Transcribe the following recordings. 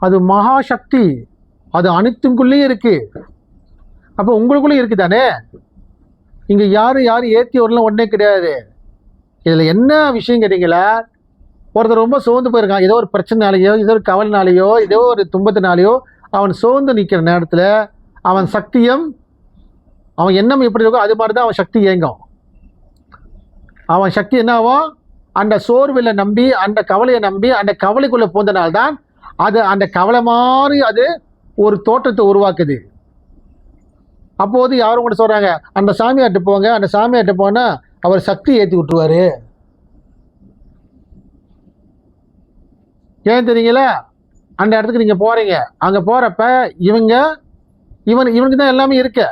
அது மகாசக்தி, அது அனைத்துக்குள்ளேயும் இருக்கு. அப்போ உங்களுக்குள்ளேயும் இருக்கு தானே. இங்கே யாரும் ஏற்றி வரலாம் ஒன்றே கிடையாது. இதில் என்ன விஷயம் கேட்டீங்களா, ஒருத்தர் ரொம்ப சோர்ந்து போயிருக்கான், ஏதோ ஒரு பிரச்சனைனாலேயோ, ஏதோ ஒரு கவலைனாலேயோ, ஏதோ ஒரு துன்பத்தினாலேயோ அவன் சோர்ந்து நிற்கிற நேரத்தில் அவன் சக்தியும் அவன் எண்ணம் எப்படி இருக்கோ அது மாதிரி தான் அவன் சக்தி இயங்கும். அவன் சக்தி என்னாவும் அந்த சோர்வில் நம்பி, அந்த கவலையை நம்பி, அந்த கவலைக்குள்ளே போந்தனால்தான் அது அந்த கவலை மாதிரி அது ஒரு தோற்றத்தை உருவாக்குது. அப்போது யாரும் கூட சொல்கிறாங்க, அந்த சாமியார்ட்ட போங்க, அந்த சாமியார்ட்ட போனால் அவர் சக்தி ஏற்றி விட்டுருவாரு. ஏன் தெரியுங்களா, அந்த இடத்துக்கு நீங்கள் போகிறீங்க, அங்கே போகிறப்ப இவனுக்கு தான் எல்லாமே இருக்கு.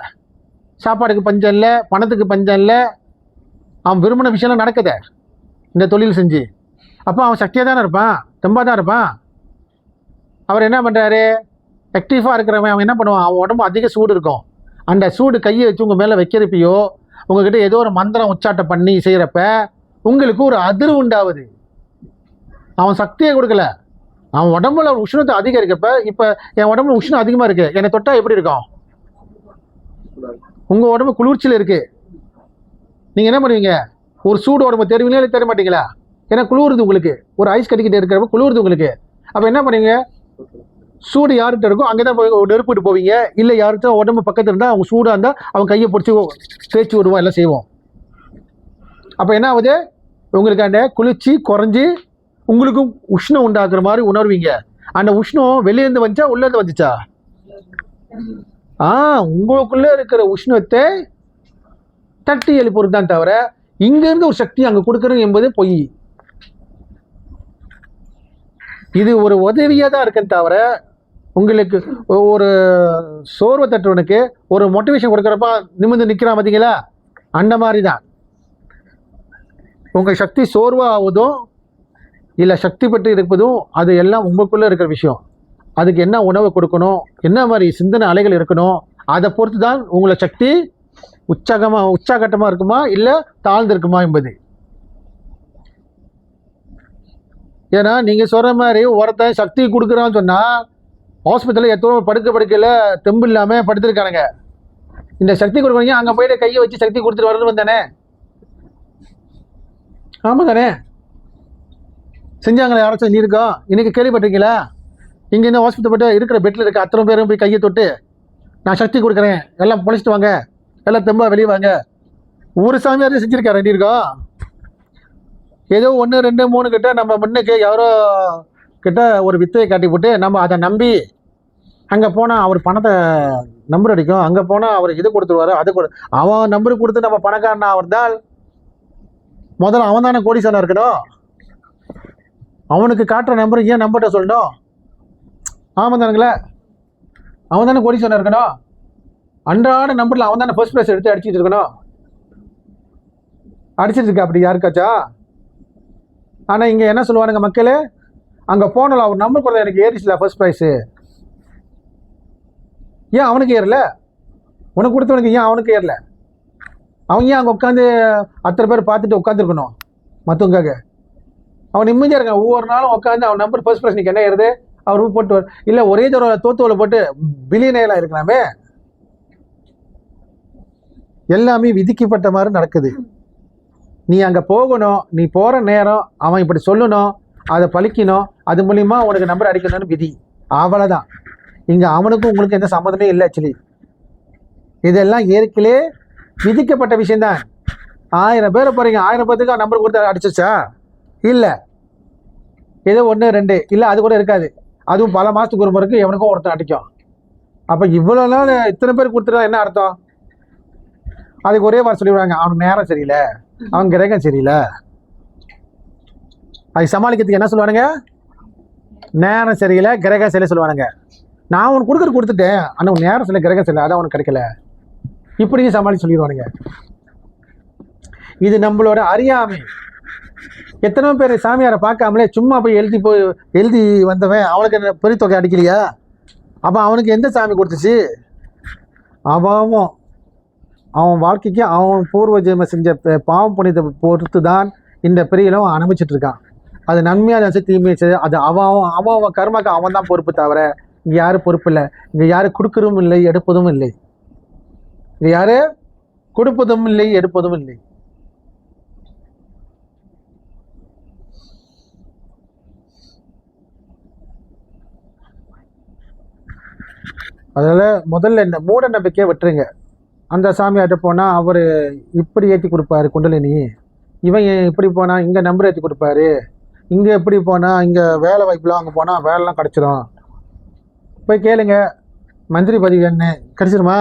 சாப்பாடுக்கு பஞ்சம் இல்லை, பணத்துக்கு பஞ்சம் இல்லை, அவன் விரும்பின விஷயம்லாம் நடக்குது இந்த தொழில் செஞ்சு. அப்போ அவன் சக்தியாக தானே இருப்பான், தெம்பாக தான் இருப்பான். அவர் என்ன பண்ணுறாரு, ஆக்டிவாக இருக்கிறவன் அவன் என்ன பண்ணுவான், அவன் உடம்பு அதிக சூடு இருக்கும். அந்த சூடு கையை வச்சு உங்கள் மேலே வைக்கிறப்பையோ, உங்ககிட்ட ஏதோ ஒரு மந்திரம் உச்சாட்டம் பண்ணி செய்கிறப்ப உங்களுக்கு ஒரு அதிர்வு உண்டாகுது. அவன் சக்தியை கொடுக்கல, அவன் உடம்புல ஒரு உஷ்ணத்தை அதிகரிக்கப்ப, இப்போ என் உடம்புல உஷ்ணம் அதிகமாக இருக்குது, என்னை தொட்டால் எப்படி இருக்கும், உங்கள் உடம்பு குளிர்ச்சியில் இருக்குது. நீங்கள் என்ன பண்ணுவீங்க, ஒரு சூடு உடம்பு தெரிவிங்களா இல்லை தெரிய மாட்டீங்களா? ஏன்னா குளிருது உங்களுக்கு, ஒரு ஐஸ் கட்டிக்கிட்டே இருக்கிறப்ப குளிருது உங்களுக்கு. அப்போ என்ன பண்ணுவீங்க, சூடு யார்கிட்ட இருக்கோ அங்கே தான் போய் நெருப்பிட்டு போவீங்க. இல்லை யார்கிட்ட உடம்பு பக்கத்தில் இருந்தால் அவங்க சூடாக இருந்தால் அவங்க கையை பிடிச்சி தேய்ச்சி விடுவோம், எல்லாம் செய்வோம். அப்போ என்ன ஆகுது, உங்களுக்கு அந்த குளிர்ச்சி குறைஞ்சி உங்களுக்கும் உஷ்ணம் உண்டாக்குற மாதிரி உணர்வீங்க. அந்த உஷ்ணம் வெளியேருந்து வந்துச்சா உள்ளேருந்து வந்துச்சா? உங்களுக்குள்ளே இருக்கிற உஷ்ணத்தை தட்டி எழுப்புறது தான் தவிர இங்கேருந்து ஒரு சக்தி அங்கே கொடுக்குறது என்பது பொய். இது ஒரு உதவியாக தான் இருக்குன்னு தவிர உங்களுக்கு ஒரு சோர்வை தட்டுவனுக்கு ஒரு மோட்டிவேஷன் கொடுக்குறப்ப நிமிர்ந்து நிற்கிறான் பார்த்தீங்களா, அந்த மாதிரி தான். உங்கள் சக்தி சோர்வாகுவதும் இல்லை சக்தி பெற்று இருப்பதும் அது எல்லாம் உங்களுக்குள்ளே இருக்கிற விஷயம். அதுக்கு என்ன உணவு கொடுக்கணும், என்ன மாதிரி சிந்தனை அலைகள் இருக்கணும், அதை பொறுத்து தான் உங்களை சக்தி உற்சாகட்டமாக இருக்குமா இல்லை தாழ்ந்து இருக்குமா என்பது. ஏன்னா நீங்கள் சொல்கிற மாதிரி ஒருத்தன் சக்தி கொடுக்குறான்னு சொன்னால் ஹாஸ்பிட்டலில் எத்தனோ படுக்கையில் தெம்பு இல்லாமல் படுத்துருக்கானுங்க. இந்த சக்தி கொடுக்குறீங்க, அங்கே போயிட்டு கையை வச்சு சக்தி கொடுத்துட்டு வரணும் வந்தானே. ஆமாம் தானே, செஞ்சாங்களே யாராச்சும் நீ இருக்கோம். இன்றைக்கி கேள்விப்பட்டிருக்கீங்களா, இங்கே இந்த ஹாஸ்பிட்டல் போய்ட்டு இருக்கிற பெட்டில் இருக்க அத்தனை பேரும் போய் கையை தொட்டு நான் சக்தி கொடுக்குறேன், எல்லாம் பொழைச்சிட்டு வாங்க, எல்லாம் தெம்பாக வெளியே வாங்க. ஒரு சாமியாரையும் செஞ்சுருக்காரு. ரெண்டு இருக்கோம், ஏதோ 1 2 3 கிட்ட நம்ம முன்னுக்கு யாரோ கிட்ட ஒரு வித்தையை காட்டி போட்டு நம்ம அதை நம்பி அங்கே போனால் அவர் பணத்தை நம்பர் அடிக்கும், அங்கே போனால் அவர் இது கொடுத்துருவாரு, அது அவன் நம்பர் கொடுத்து நம்ம பணக்காரனா இருந்தால் முதல்ல அவன் தானே கோடீஸ்வரனா இருக்கணும். அவனுக்கு காட்டுற நம்பர் ஏன் நம்பர்கிட்ட சொல்லணும்? ஆமாம் தானுங்களே, அவன் தானே கோடீஸ்வரனா இருக்கணும். அன்றாட நம்பரில் அவன் தானே ஃபர்ஸ்ட் ப்ரைஸ் எடுத்து அடிச்சுட்டு இருக்கணும். அடிச்சிட்டு இருக்கா அப்படி யாருக்காச்சா? ஆனால் இங்கே என்ன சொல்லுவானுங்க மக்கள், அங்கே போனல அவர் நம்பர் கொடுத்தா எனக்கு ஏறிச்சுல ஃபர்ஸ்ட் ப்ரைஸு, ஏன் அவனுக்கு ஏறல? உனக்கு கொடுத்தவனுக்கு ஏன் அவனுக்கு ஏறல? அவன் ஏன் அங்கே உட்காந்து அத்தனை பேர் பார்த்துட்டு உட்காந்துருக்கணும் மற்றவங்க? அவன் நிம்மதியாக இருக்கான், ஒவ்வொரு நாளும் உட்காந்து அவன் நம்பர் ஃபர்ஸ்ட் ப்ரைஸ் நீக்கு என்ன ஏறுது அவர் போட்டு இல்லை ஒரே தடவை தோத்துவலை போட்டு பில்லியனேலாம் இருக்கலாமே. எல்லாமே விதிக்கப்பட்ட மாதிரி நடக்குது. நீ அங்கே போகணும், நீ போகிற நேரம் அவன் இப்படி சொல்லணும், அதை பழிக்கணும், அது மூலிமா உனக்கு நம்பர் அடிக்கணும்னு விதி, அவ்வளோதான். இங்கே அவனுக்கும் உங்களுக்கு எந்த சம்மந்தமே இல்லை. ஆக்சுவலி இதெல்லாம் ஏற்கனவே விதிக்கப்பட்ட விஷயந்தான். 1000 பேரை போகிறீங்க, 1000 பேருக்கு நம்பர் கொடுத்து அடிச்சிச்சா? இல்லை, ஏதோ 1 2 இல்லை, அது கூட இருக்காது. அதுவும் பல மாதத்துக்கு ஒரு முறைக்கு எவனுக்கும் ஒருத்தன் அடிக்கும். அப்போ இவ்வளோ நாள் இத்தனை பேர் கொடுத்துட்டா என்ன அர்த்தம்? அதுக்கு ஒரே வாரம் சொல்லிவிடுவாங்க, அவனுக்கு நேரம் சரியில்லை, அவன் கிரகம் சரியில்லை. அது சமாளிக்கிறதுக்கு என்ன சொல்லுவானுங்க, நேரம் சரியில்லை கிரகம் சரியில்லை சொல்லுவானுங்க. நான் உனக்கு கொடுத்துட்டேன், ஆனால் உன் நேரம் சரியில்லை கிரகம் சரியில்லை, அதான் அவனுக்கு கிடைக்கல, இப்படியும் சமாளித்து சொல்லிடுவானுங்க. இது நம்மளோட அறியாமை. எத்தனை பேர் சாமியாரை பார்க்காமலே சும்மா போய் எழுதி வந்தவன் அவனுக்கு என்ன பெரிய தொகை அடிக்கலையா? அப்போ அவனுக்கு எந்த சாமி கொடுத்துச்சு? அவன் வாழ்க்கைக்கு அவன் பூர்வ ஜென்ம செஞ்ச பாவம் புனித பொறுத்து தான் இந்த பிரியிலும் அனுபவிச்சுட்டு இருக்கான். அது நன்மையாக இருந்துச்சு தீமையாக இருந்துச்சு, அது அவன் கர்மாக்கு அவன் தான் பொறுப்பு தவிர இங்கே யாரும் பொறுப்பு இல்லை. இங்கே யாரும் கொடுக்கறதும் இல்லை, எடுப்பதும் இல்லை. இங்கே யாரு கொடுப்பதும் இல்லை, எடுப்பதும் இல்லை. அதனால முதல்ல இந்த மூட நம்பிக்கையை விட்டுருங்க. அந்த சாமியார்ட்ட போனால் அவர் இப்படி ஏற்றி கொடுப்பாரு குண்டலினி, இவன் இப்படி போனால் இங்கே நம்பர் ஏற்றி கொடுப்பாரு, இங்கே எப்படி போனால் இங்கே வேலை வாய்ப்புலாம், அங்கே போனால் வேலைலாம் கிடச்சிரும், போய் கேளுங்க மந்திரி பதவி என்ன கிடச்சிருமா?